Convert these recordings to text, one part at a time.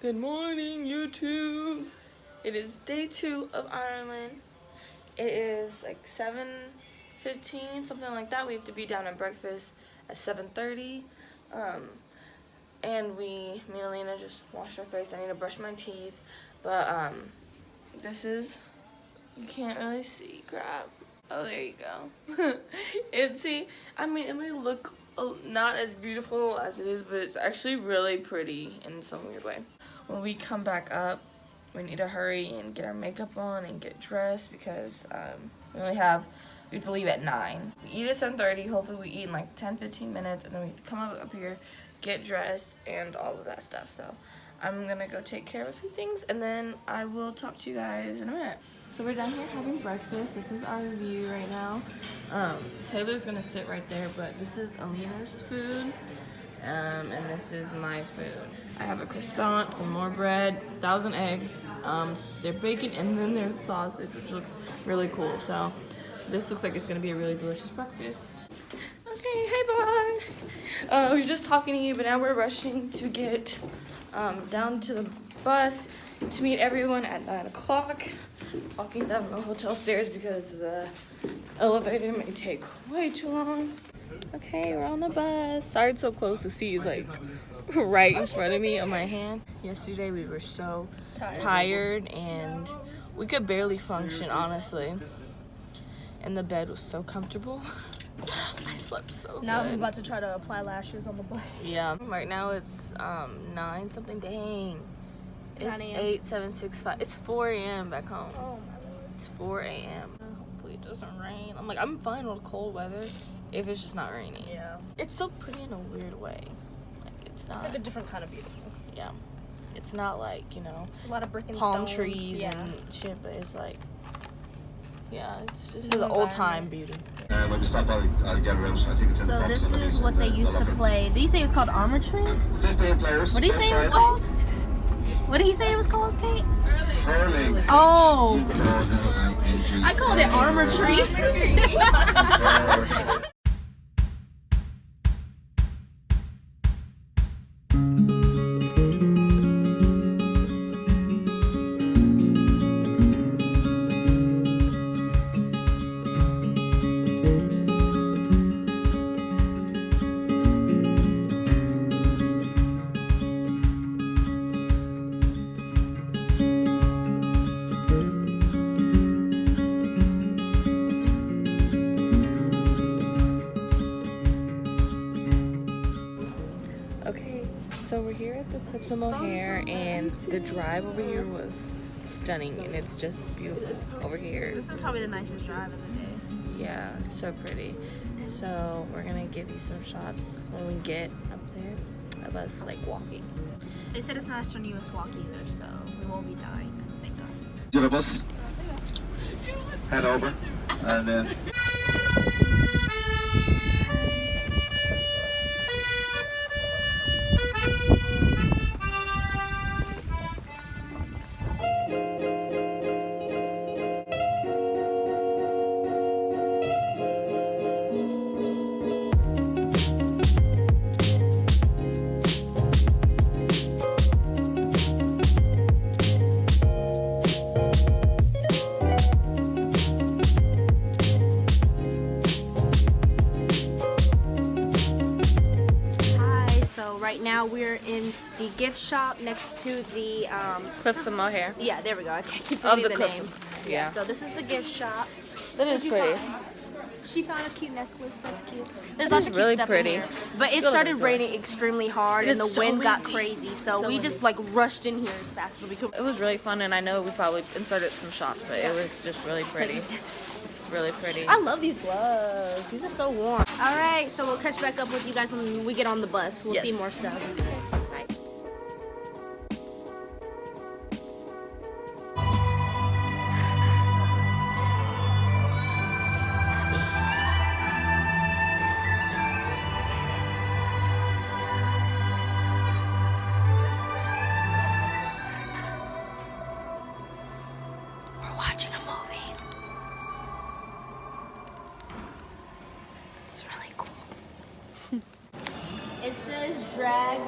Good morning, YouTube. It is day 2 of Ireland. It is like 7:15, something like that. We have to be down at breakfast at 7:30. And me and Alina just washed our face. I need to brush my teeth. But this is, you can't really see, crap. Oh, there you go. I mean, it may look not as beautiful as it is, but it's actually really pretty in some weird way. When we come back up, we need to hurry and get our makeup on and get dressed because we have to leave at 9. We eat at 7:30. Hopefully we eat in like 10-15 minutes, and then we come up here, get dressed, and all of that stuff. So I'm gonna go take care of a few things, and then I will talk to you guys in a minute. So we're down here having breakfast. This is our view right now. Taylor's gonna sit right there, but this is Alina's food, and this is my food. I have a croissant, some more bread, 1,000 eggs, there's bacon, and then there's sausage, which looks really cool. So this looks like it's gonna be a really delicious breakfast. Okay, hey vlog. We were just talking to you, but now we're rushing to get down to the bus to meet everyone at 9 o'clock. Walking down the hotel stairs because the elevator may take way too long. Okay, we're on the bus. Sorry it's so close. The seat is like right in front of me on my hand. Yesterday we were so tired and we could barely function, honestly. And the bed was so comfortable. I slept so good. Now I'm about to try to apply lashes on the bus. Yeah. Right now it's 9 something. Dang. It's 8:765. It's 4 a.m. back home. Oh my lord. It's 4 a.m. Hopefully it doesn't rain. I'm fine with cold weather if it's just not raining. Yeah. It's still pretty in a weird way. It's not. It's like a different kind of beautiful. Yeah. It's not like, you know, it's a lot of brick and palm stone. trees and shit, but it's like, yeah, it's just the old time beauty. When we stop, I'll get around. I think it's in the box. So this is what they used to play. Did he say it was called Armory? 15 players. What did he say it was called? What did he say it was called, Kate? Hurling. Oh. I called it Armory. Okay, so we're here at the Cliffs of Moher, and the drive over here was stunning, and it's just beautiful over here. This is probably the nicest drive of the day. Yeah, it's so pretty. So we're gonna give you some shots when we get up there of us like walking. They said it's not a strenuous walk either, so we won't be dying. Thank God. Do you have a bus? Head over, and then. Right now we're in the gift shop next to the Cliffs of Moher. Yeah, there we go. I can't keep forgetting the name. Yeah. So this is the gift shop. That is pretty. She found a cute necklace. That's cute. There's lots of cute really stuff pretty. in here. But it started raining extremely hard, and the wind got crazy. So we just like rushed in here as fast as we could. It was really fun, and I know we probably inserted some shots, but it was just really pretty. It's really pretty. I love these gloves. These are so warm. All right, so we'll catch back up with you guys when we get on the bus. We'll see more stuff. Bye. We're watching a movie. It's really cool. It says drag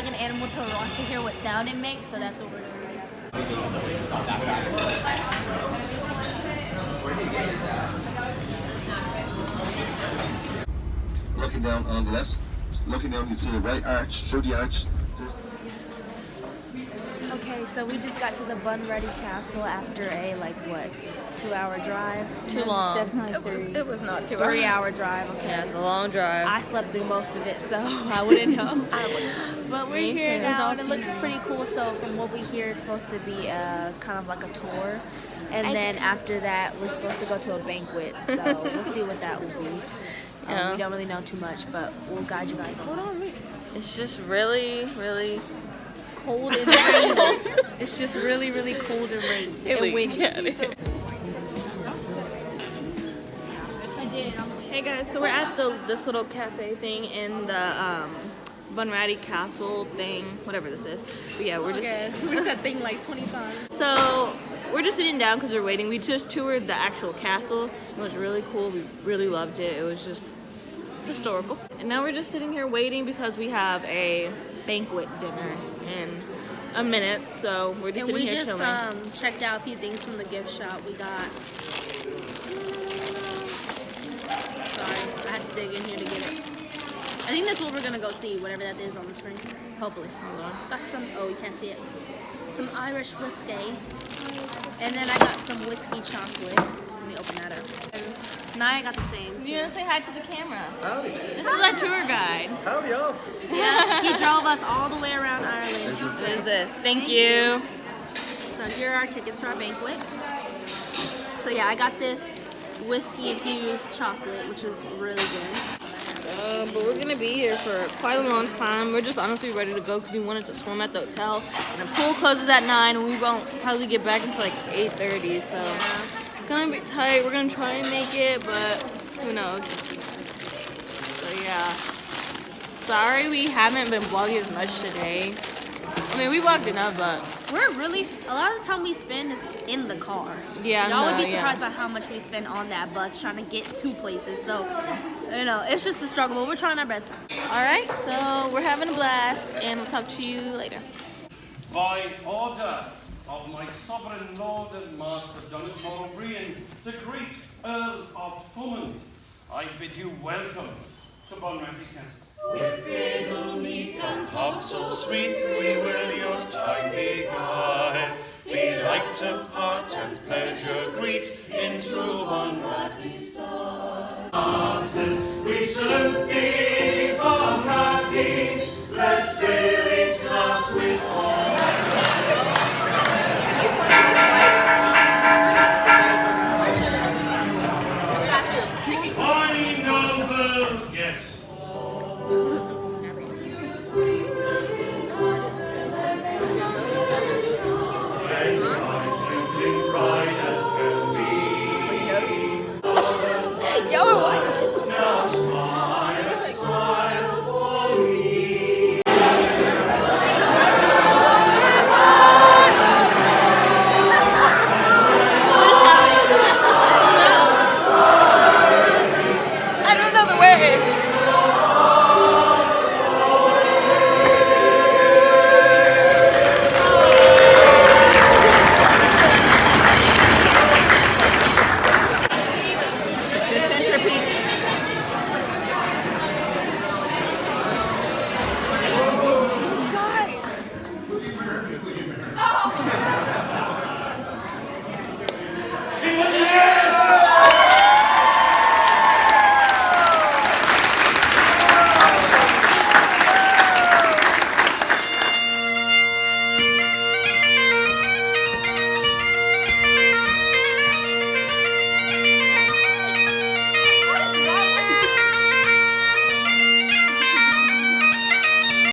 an animal to a rock to hear what sound it makes, so that's what we're doing. Looking down on the left. Looking down, you can see a right arch. Through the arch. Just Okay, so we just got to the Bunratty Castle after a 2-hour drive. Too long. Definitely It was not 2 hours. 3-hour drive. Okay, Yeah, it's a long drive. I slept through most of it, so I wouldn't know. But we're here now, and it looks pretty cool. So from what we hear, it's supposed to be kind of like a tour, and then after that, we're supposed to go to a banquet. So we'll see what that will be. We don't really know too much, but we'll guide you guys on. It's just really, really Cold and rainy. It's just really, really cold and rainy. Haley, And windy. get out of here. Hey guys, so we're at this little cafe thing in the Bunratty Castle thing, whatever this is. But yeah, we said thing like 20 times. So we're just sitting down because we're waiting. We just toured the actual castle. It was really cool. We really loved it. It was just historical. And now we're just sitting here waiting because we have a banquet dinner in a minute. So we're just sitting here chilling. And we just checked out a few things from the gift shop. We got... Sorry, I had to dig in here to get it. I think that's what we're gonna go see, whatever that is on the screen. Hopefully. Hold on. Got some, oh, you can't see it. Some Irish whiskey. And then I got some whiskey chocolate. Let me open that up. And Naya got the same. You want to say hi to the camera? howdy. This is our tour guide. Howdy, y'all. Yeah, he drove us all the way around Ireland. What is this? Thank you. So here are our tickets to our banquet. So yeah, I got this whiskey infused chocolate, which is really good. But we're gonna be here for quite a long time. We're just honestly ready to go because we wanted to swim at the hotel. And the pool closes at 9 and we won't probably get back until like 8:30. So it's gonna be tight. We're gonna try and make it, but who knows. So yeah. Sorry we haven't been vlogging as much today. I mean, we vlogged enough, but We're really, a lot of the time we spend is in the car. yeah, Y'all would be no, surprised by how much we spend on that bus trying to get to places. So, you know, it's just a struggle, but we're trying our best. Alright, so we're having a blast and we'll talk to you later. By order of my sovereign lord and master, Donald Moher, the great Earl of Thomond, I bid you welcome to Bunratty Castle. With fiddle neat and topsail sweet, we will your time beguile. Be light of heart and pleasure greet, in true Bunratty style. We salute thee, Bunratty, let's fill each glass with wine. My noble guests, I don't know the words.